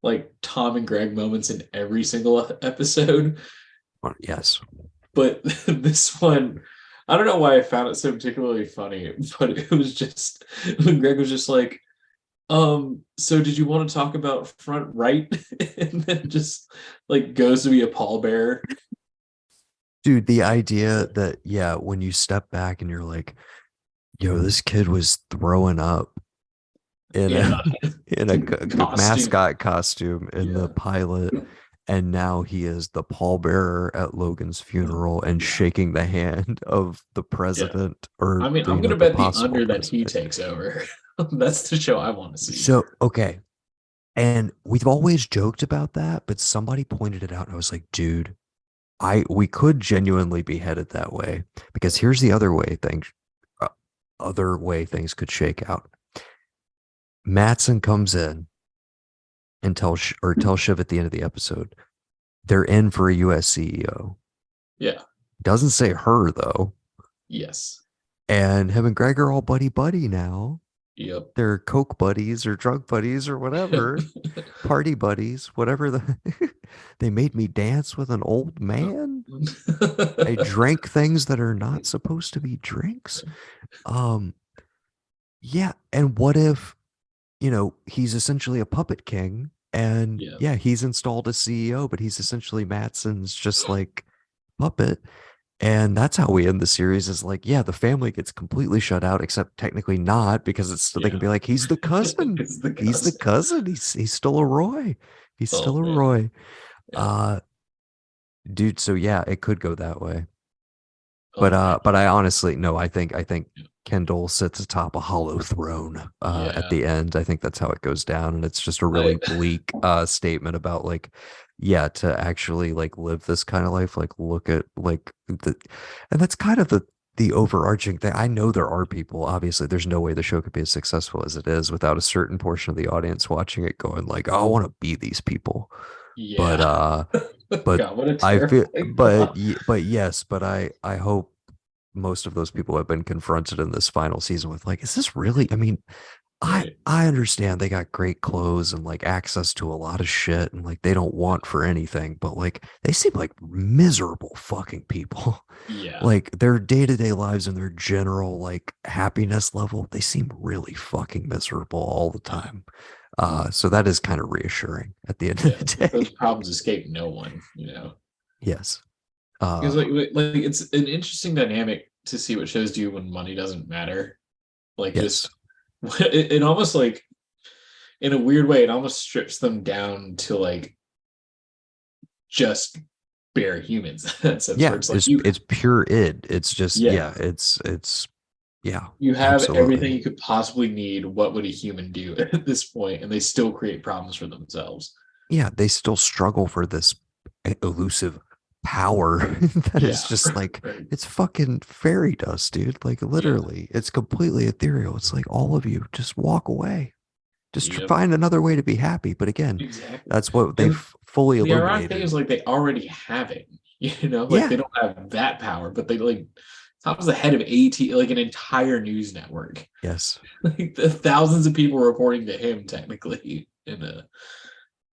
like Tom and Greg moments in every single episode, Yes. but this one I don't know why I found it so particularly funny, but it was just when Greg was just like, so did you want to talk about front right? And then just like goes to be a pallbearer. Dude, the idea that, yeah, when you step back and you're like, yo, this kid was throwing up in Yeah. a in a Costume. mascot costume in the Yeah. pilot, and now he is the pallbearer at Logan's funeral and Yeah. shaking the hand of the Yeah. president, or I mean, the, I'm gonna the bet the possible under that he president. takes over. That's the show I want to see. So, okay. And we've always joked about that, but somebody pointed it out and I was like, dude, we could genuinely be headed that way, because here's the uh, other way things could shake out. Matson comes in and tells Shiv at the end of the episode they're in for a US CEO. Yeah. Doesn't say her though, Yes. and him and Greg are all buddy buddy now. Yep. They're coke buddies or drug buddies or whatever, party buddies, whatever they made me dance with an old man. I drank things that are not supposed to be drinks. Um, yeah. And what if, he's essentially a puppet king, and Yeah. yeah, he's installed as CEO, but he's essentially Matson's just like puppet. And that's how we end the series, is like, yeah, the family gets completely shut out, except technically not, because they can Yeah. be like, he's the cousin. It's the He's the cousin. cousin. He's still a Roy. He's still Oh a man. Roy. Yeah. Uh, dude, so yeah, it could go that way. But Oh man. I honestly no, I think Kendall sits atop a hollow throne at Yeah. the end. I think that's how it goes down. And it's just a I really bleak statement about like, yeah, to actually like live this kind of life, like look at like and that's kind of the overarching thing. I know there are people, obviously, there's no way the show could be as successful as it is without a certain portion of the audience watching it going like, oh, I want to be these people. But yeah. but God, what a I feel, terrifying thought. but yes, but I hope most of those people have been confronted in this final season with like, is this really? I mean, Right. I understand they got great clothes and like access to a lot of shit, and like they don't want for anything, but like they seem like miserable fucking people. Yeah. Like their day-to-day lives and their general like happiness level, they seem really fucking miserable all the time. So that is kind of reassuring at the end of Yeah. the Like those day. problems escape no one, Yes. Because Uh, like it's an interesting dynamic to see what shows do when money doesn't matter. Like yes. just it almost like in a weird way, it almost strips them down to like just bare humans in that sense where Yeah, it's like you it's pure id. It's just, yeah, yeah, it's yeah, you have everything absolutely. you could possibly need. What would a human do at this point? And they still create problems for themselves. Yeah, they still struggle for this elusive power that is Yeah. just like, Right. it's fucking fairy dust, dude. Like Yeah. literally, it's completely ethereal. It's like, all of you just walk away. Just Yep. find another way to be happy. But again, Exactly. that's what And they've fully the ironic thing illuminated. is like they already have it. Like Yeah. they don't have that power, but they like Tom's the head of AT, like an entire news network. Yes. Like the thousands of people reporting to him technically in a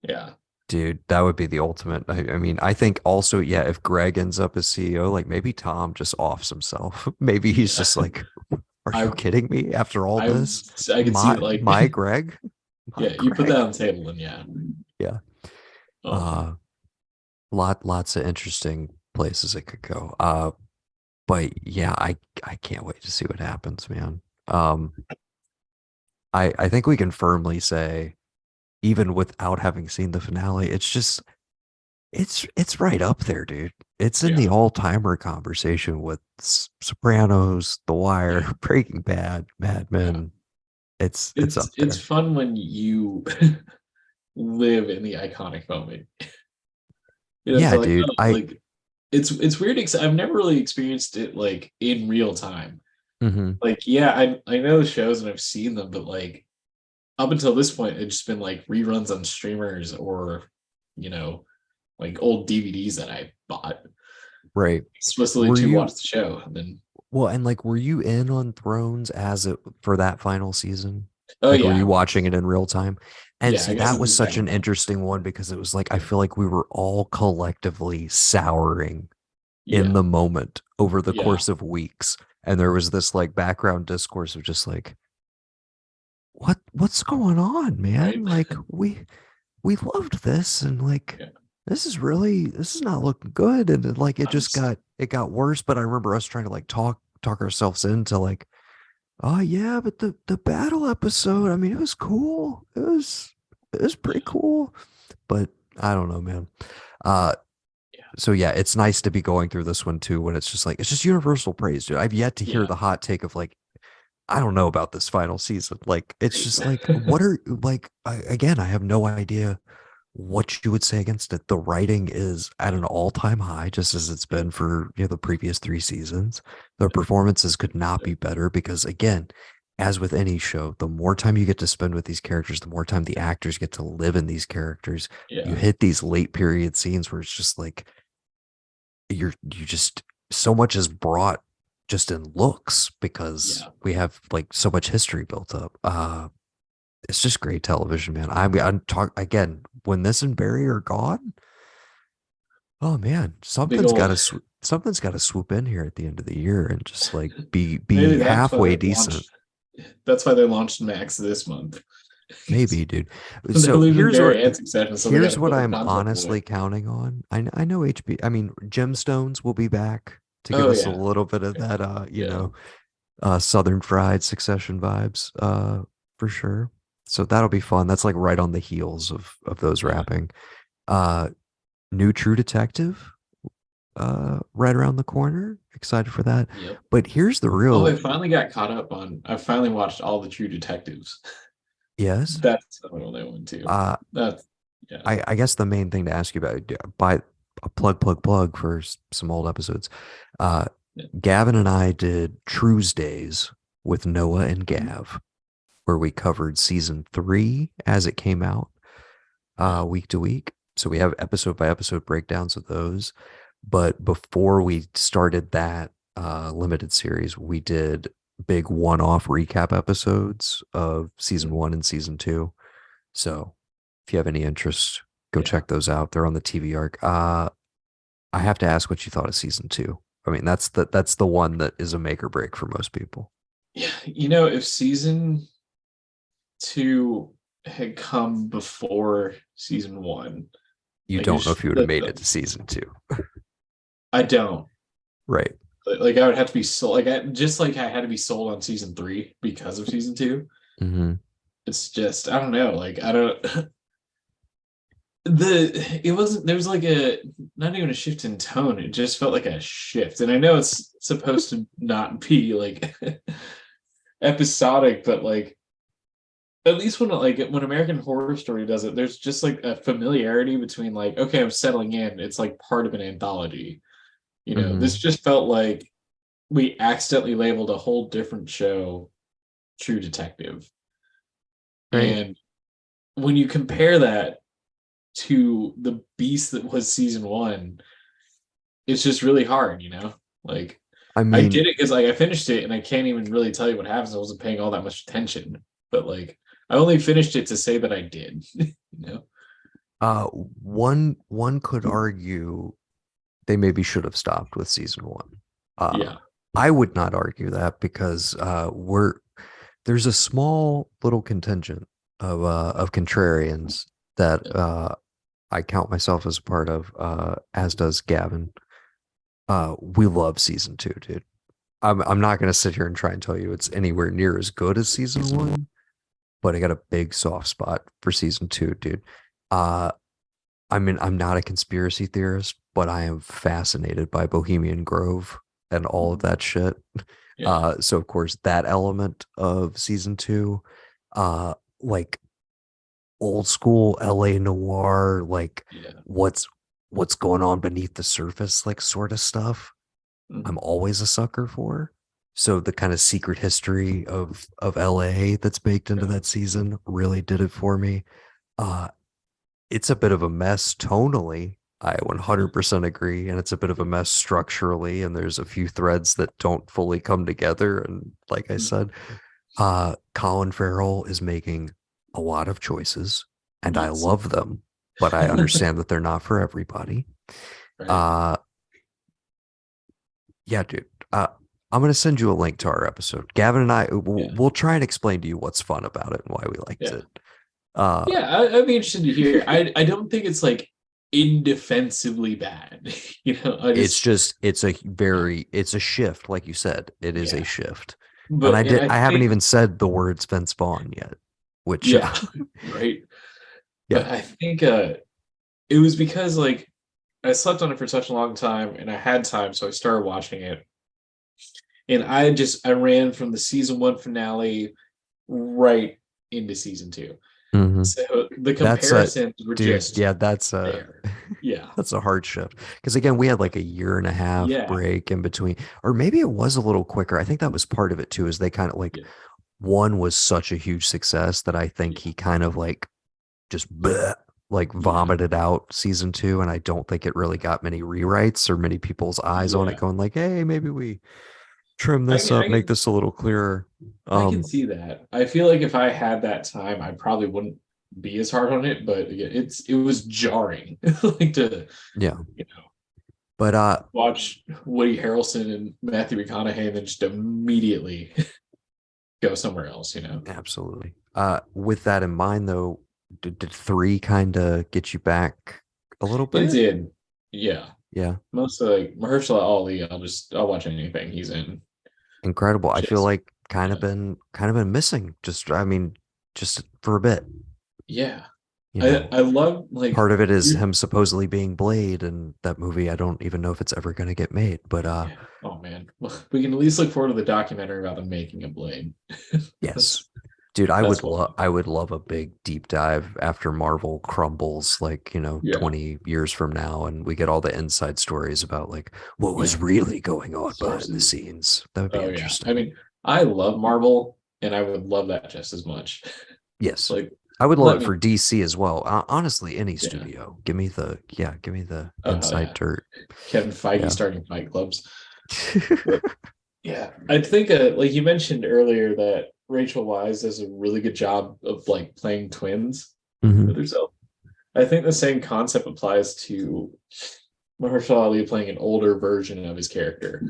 yeah. Dude, that would be the ultimate. I mean, I think also, yeah, if Greg ends up as CEO, like maybe Tom just offs himself. Maybe he's Yeah. just like, are you I kidding me? After all I this, I could see like my Greg, my yeah, you put that Greg. on the table and yeah. Yeah. Oh man. Uh, lots of interesting places it could go. But yeah, I can't wait to see what happens, man. I think we can firmly say even without having seen the finale, it's just it's right up there, dude. It's in the Yeah. all-timer conversation with Sopranos, The Wire, Yeah. Breaking Bad, Mad Yeah. Men. It's It's up it's there. fun when you live in the iconic moment. It's Yeah, like, dude. oh, like it's weird because I've never really experienced it like in real time. Mhm. Like, yeah, I know the shows and I've seen them, but like up until this point, it's just been like reruns on streamers or, you know, like old DVDs that I bought Right. explicitly Were to watch you the show. And then, well, and like were you in on Thrones as it for that final season? oh Like were yeah, you watching it in real time? And yeah, see, I got that into was the such second an one. interesting one because it was like I Yeah, feel like we were all collectively souring in yeah, the moment over the yeah. course of weeks. And there was this like background discourse of just like, what's going on, Right. man? Like we loved this and like Yeah. this is not looking good. And like it I'm just s- it got worse. But I remember us trying to like talk ourselves into like, oh yeah, but the battle episode, I mean, it was cool. It was pretty yeah, cool. But I don't know, man. Uh yeah, so yeah, it's nice to be going through this one too when it's just like it's just universal praise, dude. I've yet to hear yeah. the hot take of like, I don't know about this final season. Like it's just like what are like again, I have no idea what you would say against it. The writing is at an all-time high, just as it's Yeah, been for the previous three seasons. The performances could not be better because again, as with any show, the more time you get to spend with these characters, the more time the actors get to live in these characters. You yeah, hit these late period scenes where it's just like you just so much is brought just in looks because yeah. we have like so much history built up. It's just great television, man. I'm talk again when this and Barry are gone. Oh man, Big old. something's got to swoop in here at the end of the year and just like Maybe be halfway decent. That's why they launched Max this month. Maybe, dude. They're So losing Barry and Succession, so they got here's to what put their I'm content away. honestly counting on. I know HB. I mean, Gemstones will be back to give Oh us a yeah, little bit of that. yeah, Southern Fried Succession vibes, for sure. So that'll be fun. That's like right on the heels of those yeah, wrapping. Uh, New True Detective, right around the corner. Excited for that. yep. But here's the Oh, real I finally got caught up on. I finally watched all the True Detectives. yes. That's the only one too. Uh, That's yeah, I guess the main thing to ask you about, by a plug for some old episodes. Uh, yeah. Gavin and I did True's Days with Noah and Mhm. Gav, where we covered season three as it came out, Yeah. week to week. So we have episode by episode breakdowns of those. But before we started that limited series, we did big one-off recap episodes of season one and season two. So if you have any interest, go Yeah. check those out. They're on the TV arc. I have to ask what you thought of season two. I mean, that's the one that is a make or break for most people. Yeah. If season two had come before season one, You like don't know it's if you would have made it to season two, I don't. right? Like I would have to be sold just like I had to be sold on season three because of season two. Mm-hmm. It's just I don't know. Like I don't the it wasn't there was like a not even a shift in tone. It just felt like a shift. And I know it's supposed to not be like episodic, but like at least when American Horror Story does it, there's just like a familiarity between like, okay, I'm settling in. It's like part of an anthology. This Mm-hmm. just felt like we accidentally labeled a whole different show True Detective. Right. And when you compare that to the beast that was season one, it's just really hard. Like I I mean, did it because like I finished it and I can't even really tell you what happens. I wasn't paying all that much attention. But like I only finished it to say that I did, you know? one could argue they maybe should have stopped with season one. Uh, Yeah. I would not argue that because there's a small little contingent of contrarians that I count myself as a part of, as does Gavin. We love season two, dude. I'm not gonna sit here and try and tell you it's anywhere near as good as season one, but I got a big soft spot for season 2, dude. Uh, I mean, I'm not a conspiracy theorist, but I am fascinated by Bohemian Grove and all of Mhm. that shit. Yeah. So of course that element of season 2, like old school LA noir, like Yeah. what's what's going on beneath the surface, like sort of stuff. I'm Mhm. always a sucker for. So the kind of secret history of LA that's baked into Yeah. that season really did it for me. Uh, it's a bit of a mess tonally. I 100% agree, and it's a bit of a mess structurally, and there's a few threads that don't fully come together. And like I Mhm. said, Colin Farrell is making a lot of choices, and I Yes. love them, but I understand that they're not for everybody. Right. Uh, yeah, dude. I'm gonna send you a link to our episode. Gavin and I, Yeah. we'll try and explain to you what's fun about it and why we liked Yeah. it. Uh, Yeah. I'd be interested to hear. I don't think it's like indefensibly bad. I it's just just it's a shift, like you said. It is a yeah. shift, and But and I I haven't think even said the words Vince Vaughn yet, which yeah, right. yeah. But I think it was because like I slept on it for such a long time and I had time, so I started watching it. And I ran from the season one finale right into season two. Mhm. So the That's a comparisons were dude. just Yeah, that's a there. Yeah. that's a hard shift because again, we had like a year and a half Yeah. break in between, or maybe it was a little quicker. I think that was part of it too. Is they kind of like Yeah. one was such a huge success that I think Yeah. he kind of like just bleh, like Yeah. vomited out season 2, and I don't think it really got many rewrites or many people's eyes on it Yeah. going like, hey, maybe we trim I this can up, I make can this a little clearer. I can Um, see that. I feel like if I had that time, I probably wouldn't be as hard on it, but again, it was jarring like to yeah, you know but watch Woody Harrelson and Matthew McConaughey and then just immediately go somewhere else. absolutely. With that in mind, though, did 3 kind of get you back a little It bit? did. Yeah. Yeah, Mostly like Mahershala Ali, I'll watch anything he's in. incredible. I feel Just like yeah. kind of been missing. Just I mean, just for a bit, Yeah. you I know. love like Part of it is you him supposedly being Blade, and that movie I don't even know if it's ever going to get made. But yeah. Oh man. Well, we can at least look forward to the documentary about the making of Blade. yes, that's dude, that's what I would love a big deep dive after Marvel crumbles, like, yeah. 20 years from now, and we get all the inside stories about like what was Yeah. really going on behind the Sources. scenes. That would be Oh yeah. I interesting. mean, I love Marvel and I would love that just as much. Yes. Like I would love let it for me DC as well. Honestly, any yeah. studio. Give me the Oh hell inside yeah. dirt. Kevin Feige Yeah. starting fight clubs. But yeah, I think like you mentioned earlier that Rachel Wise does a really good job of like playing twins with Mhm. herself. I think the same concept applies to Mahershala Ali playing an older version of his character.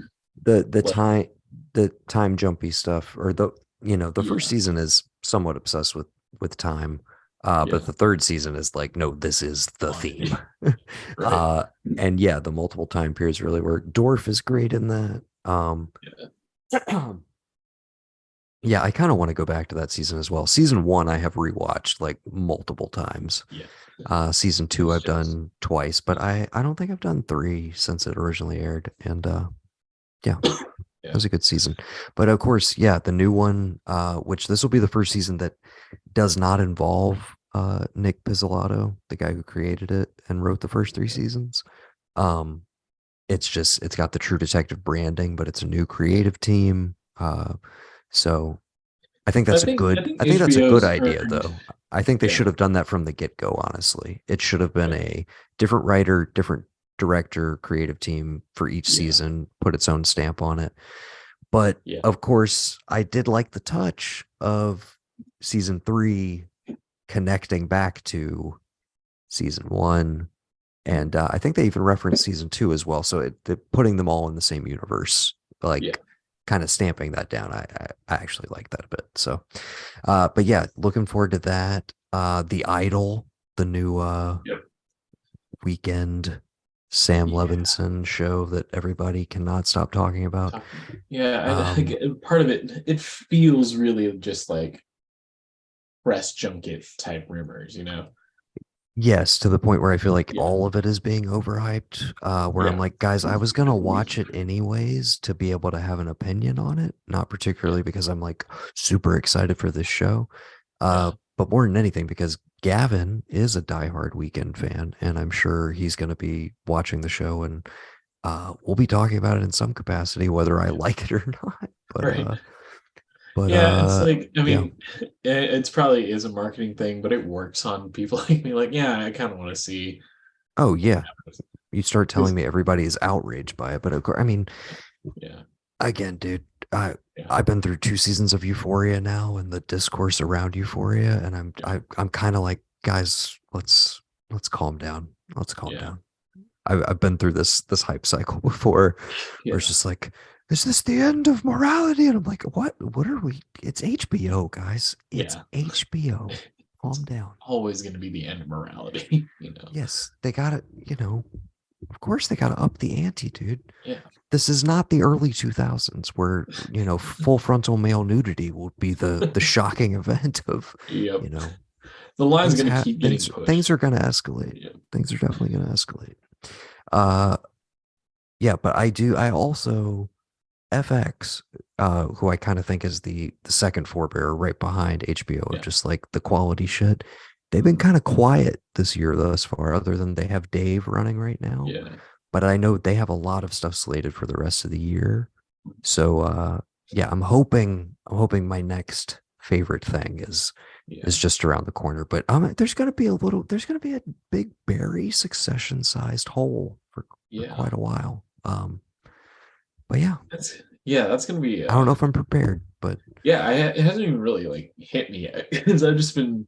The Like, time jumpy stuff, or the first yeah, season is somewhat obsessed with time, but yeah, the third season is like, no, this is the theme. quantity, right? uh and yeah, the multiple time periods really work. Dorf is great in that. Yeah, Yeah, I kind of want to go back to that season as well. Season 1 I have rewatched like multiple times. yeah. Season 2 It's I've just, done twice, but I don't think I've done 3 since it originally aired. And yeah, that yeah, was a good season. But of course, yeah, the new one, which this will be the first season that does not involve Nick Pizzolatto, the guy who created it and wrote the first 3 seasons. Um, it's got the True Detective branding, but it's a new creative team. So I think that's a good HBO's idea earned, though. I think they yeah, should have done that from the get-go, honestly. It should have been yeah, a different writer, different director, creative team for each yeah, season, put its own stamp on it. But yeah, of course, I did like the touch of season 3 connecting back to season 1. And I think they even referenced season 2 as well. So putting them all in the same universe, yeah, like kind of stamping that down. I actually like that a bit. So, but yeah, looking forward to that. The Idol, the new yep, weekend Sam yeah. Levinson show that everybody cannot stop talking about. Yeah, Um, part of it, it feels really just like press junket type rumors, you know? Yes, to the point where I feel like Yeah. all of it is being overhyped. Where I'm Yeah. like, guys, I was gonna watch it anyways to be able to have an opinion on it, not Yeah. particularly because I'm like super excited for this show, Yeah. but more than anything because Gavin is a diehard Weekend fan, and I'm sure he's gonna be watching the show, and we'll be talking about it in some capacity, whether I like it or not. But Right. uh, but Yeah, it's like, I yeah. mean, it's probably is a marketing thing, but it works on people like me. Like, yeah, I kind of want to see. Oh yeah, you start telling 'Cause- me everybody is outraged by it, but of course, I mean, Yeah, again, dude, I yeah, I've been through 2 seasons of Euphoria now, and the discourse around Euphoria, and yeah, I'm kind of like, guys, let's calm down. Let's calm yeah, down. I've been through this hype cycle before, where it's yeah, just like, is this the end of morality? And I'm like, what? What are we? It's HBO, guys. It's yeah. HBO. It's Calm down. always going to be the end of morality, you know? Yes, they got to, of course they got to up the ante, dude. Yeah, This is not the early 2000s where, full frontal male nudity will be the shocking event of, yep. you know, The line's going to keep getting things pushed. are going to escalate. Yeah, Things are definitely going to escalate. Uh, yeah, but I also FX, who I kind of think is the second forebearer right behind HBO of yeah, just like the quality shit. They've been kind of quiet this year thus far, other than they have Dave running right now. yeah, But I know they have a lot of stuff slated for the rest of the year. So yeah, I'm hoping my next favorite thing is yeah, just around the corner. But there's gonna be a big Barry Succession sized hole for yeah. quite a while. But yeah, That's going to be, I don't know if I'm prepared, but yeah, it hasn't even really like hit me yet because I've just been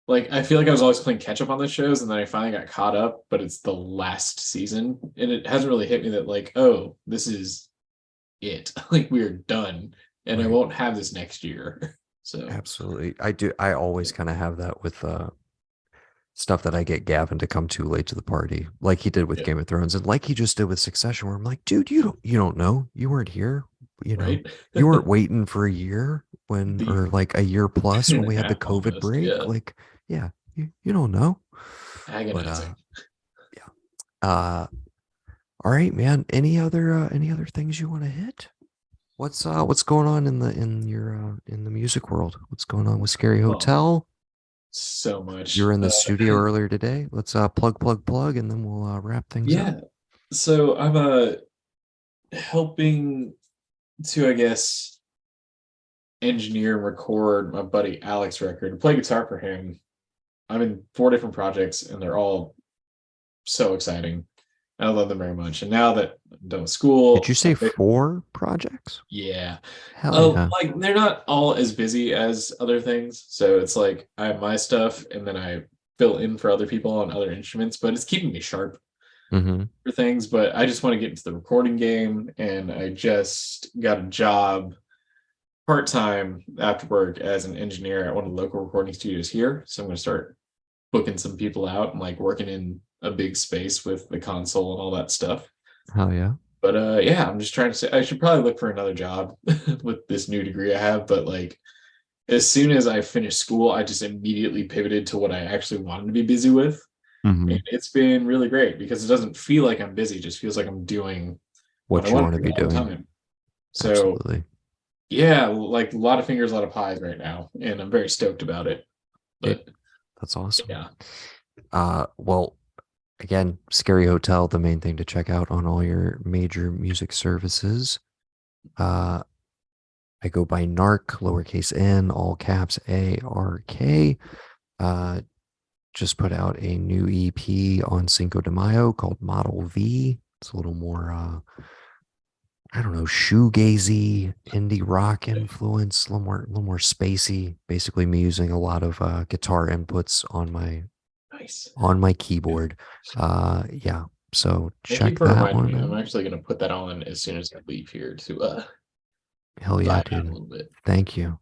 like, I feel like I was always playing catch up on the shows and then I finally got caught up, but it's the last season and it hasn't really hit me that, like, oh, this is it. Like, we're done and I right. won't have this next year. So, Absolutely. I always kind of have that with stuff that I get Gavin to come too late to the party, like he did with yeah, Game of Thrones, and like he just did with Succession, where I'm like, dude, you don't know, you weren't here, right? you weren't waiting for a year when, The or like a year plus year when and we a had the half COVID almost. break, Yeah. like, yeah, you don't know, but Agonizing. yeah, all right, man. Any other things you want to hit? What's going on in the music world? What's going on with Scary Oh, Hotel? so You were much. in the studio earlier today. Let's plug, and then we'll wrap things up. Yeah. So I'm helping to, I guess, engineer and record my buddy Alex record, play guitar for him. I'm in 4 different projects and they're all so exciting. I love them very much. And now that I'm done with Did you school, say 4 projects? yeah. Hell yeah. Like, they're not all as busy as other things. So it's like I have my stuff and then I fill in for other people on other instruments, but it's keeping me sharp Mm-hmm. for things. But I just want to get into the recording game and I just got a job part-time after work as an engineer at one of the local recording studios here. So I'm going to start booking some people out and like working in a big space with the console and all that stuff. Hell yeah. But yeah, I'm just trying to say I should probably look for another job with this new degree I have. But like, as soon as I finished school, I just immediately pivoted to what I actually wanted to be busy with. Mm-hmm. And it's been really great because it doesn't feel like I'm busy, it just feels like I'm doing what I What you want want to to do be all the doing? time. So Absolutely. yeah, like a lot of fingers, a lot of pies right now, and I'm very stoked about it. Dude, But that's awesome. yeah, Well, again, Scary Hotel, the main thing to check out on all your major music services. Uh, I go by Narc, lowercase n, all caps ARK. Uh, just put out a new EP on Cinco de Mayo called Model V. It's a little more, I don't know, shoegazy, indie rock influence, a little more spacey. Basically, me using a lot of guitar inputs nice. on my keyboard. Yeah. So Thank you check for that reminding one me. I'm out. actually going to put that on as soon as I leave here to Hell yeah, vibe out a dude. little bit. Thank you.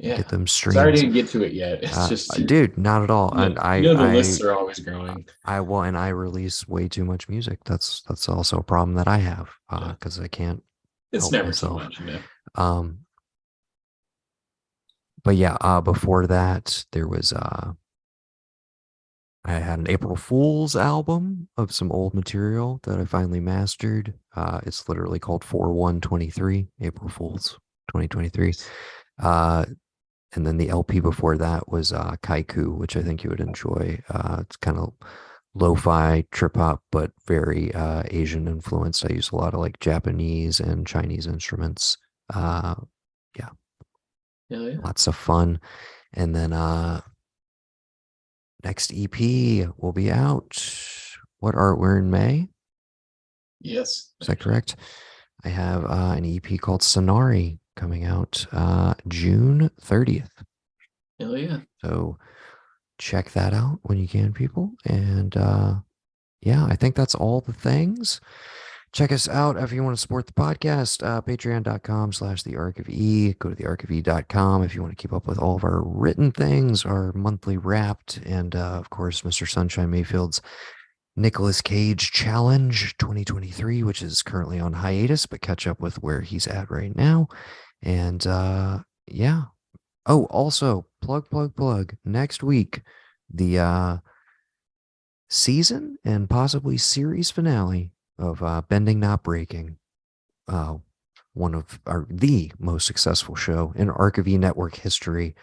Get Yeah. them Sorry I streams. didn't get to it yet. It's just Dude, not at all. And the lists are always growing. and I release way too much music. That's also a problem that I have Yeah. because I can't It's help never too myself. much, you know. Um, But yeah, before that, there was I had an April Fool's album of some old material that I finally mastered. It's literally called 4123, April Fool's 2023. Uh, and then the LP before that was Kaiku, which I think you would enjoy. It's kind of lo-fi trip hop, but very Asian influenced. I use a lot of like Japanese and Chinese instruments. Uh, yeah, Yeah. lots of fun. And then next EP will be out. What art we're in May? Yes. Is that correct? I have an EP called Sonari coming out June 30th. Hell yeah. So check that out when you can, people. And yeah, I think that's all the things. Check us out if you want to support the podcast, patreon.com/thearkofe. Go to thearkofe.com if you want to keep up with all of our written things, our monthly wrapped, and of course, Mr. Sunshine Mayfield's Nicolas Cage Challenge 2023, which is currently on hiatus, but catch up with where he's at right now. And yeah. Oh, also, plug. Next week, the season and possibly series finale of Bending Not Breaking, one of the most successful show in ARK of E Network history.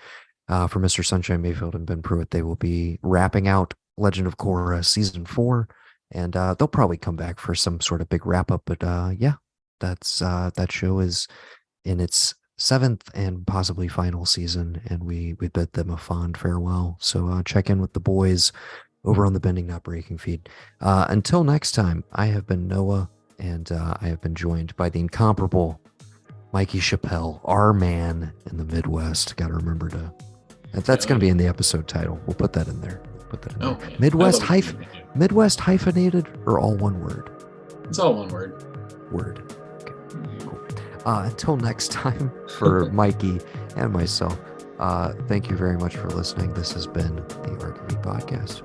For Mr. Sunshine Mayfield and Ben Pruitt, they will be wrapping out Legend of Korra season 4, and they'll probably come back for some sort of big wrap up. But yeah, that's that show is in its 7th and possibly final season, and we bid them a fond farewell. So check in with the boys over on the Bending Not Breaking feed. Until next time, I have been Noah, and I have been joined by the incomparable Mikey Chappell, our man in the Midwest. Got to remember to. That's going to be in the episode title. We'll put that in there. Man. Midwest hyphenated or all one word? It's all one word. Word. Okay. Cool. Until next time, for Mikey and myself, thank you very much for listening. This has been the ARK of E Podcast.